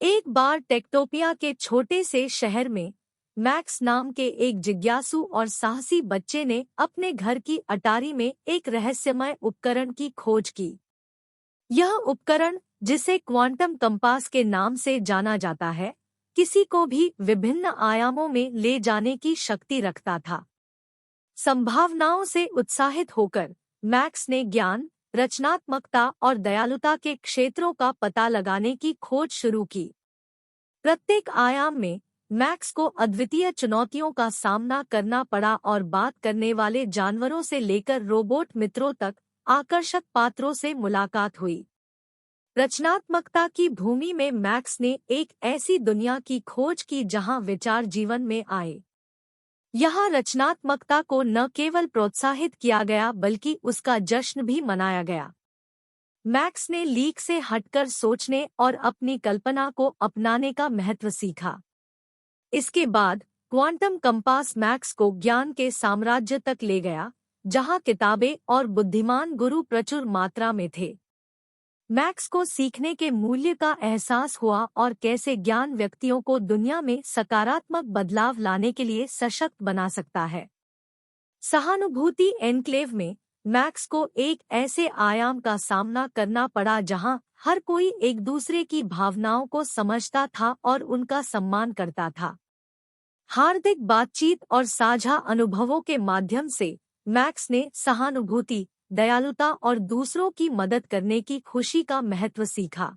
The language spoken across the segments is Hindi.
एक बार टेक्टोपिया के छोटे से शहर में मैक्स नाम के एक जिज्ञासु और साहसी बच्चे ने अपने घर की अटारी में एक रहस्यमय उपकरण की खोज की। यह उपकरण, जिसे क्वांटम कंपास के नाम से जाना जाता है, किसी को भी विभिन्न आयामों में ले जाने की शक्ति रखता था। संभावनाओं से उत्साहित होकर मैक्स ने ज्ञान, रचनात्मकता और दयालुता के क्षेत्रों का पता लगाने की खोज शुरू की। प्रत्येक आयाम में मैक्स को अद्वितीय चुनौतियों का सामना करना पड़ा और बात करने वाले जानवरों से लेकर रोबोट मित्रों तक आकर्षक पात्रों से मुलाकात हुई। रचनात्मकता की भूमि में मैक्स ने एक ऐसी दुनिया की खोज की जहां विचार जीवन में आए। यहाँ रचनात्मकता को न केवल प्रोत्साहित किया गया बल्कि उसका जश्न भी मनाया गया। मैक्स ने लीक से हटकर सोचने और अपनी कल्पना को अपनाने का महत्व सीखा। इसके बाद क्वांटम कंपास मैक्स को ज्ञान के साम्राज्य तक ले गया, जहाँ किताबें और बुद्धिमान गुरु प्रचुर मात्रा में थे। मैक्स को सीखने के मूल्य का एहसास हुआ और कैसे ज्ञान व्यक्तियों को दुनिया में सकारात्मक बदलाव लाने के लिए सशक्त बना सकता है। सहानुभूति एन्क्लेव में मैक्स को एक ऐसे आयाम का सामना करना पड़ा जहां हर कोई एक दूसरे की भावनाओं को समझता था और उनका सम्मान करता था। हार्दिक बातचीत और साझा अनुभवों के माध्यम से मैक्स ने सहानुभूति, दयालुता और दूसरों की मदद करने की खुशी का महत्व सीखा।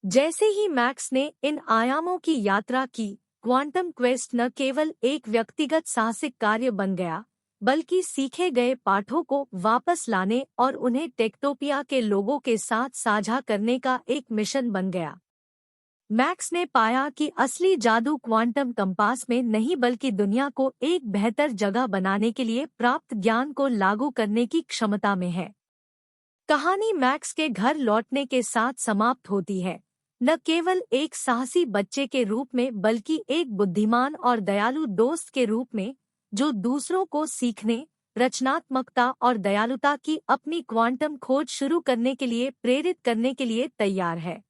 जैसे ही मैक्स ने इन आयामों की यात्रा की, क्वांटम क्वेस्ट न केवल एक व्यक्तिगत साहसिक कार्य बन गया, बल्कि सीखे गए पाठों को वापस लाने और उन्हें टेक्टोपिया के लोगों के साथ साझा करने का एक मिशन बन गया। मैक्स ने पाया कि असली जादू क्वांटम कंपास में नहीं बल्कि दुनिया को एक बेहतर जगह बनाने के लिए प्राप्त ज्ञान को लागू करने की क्षमता में है। कहानी मैक्स के घर लौटने के साथ समाप्त होती है, न केवल एक साहसी बच्चे के रूप में बल्कि एक बुद्धिमान और दयालु दोस्त के रूप में, जो दूसरों को सीखने, रचनात्मकता और दयालुता की अपनी क्वांटम खोज शुरू करने के लिए प्रेरित करने के लिए तैयार है।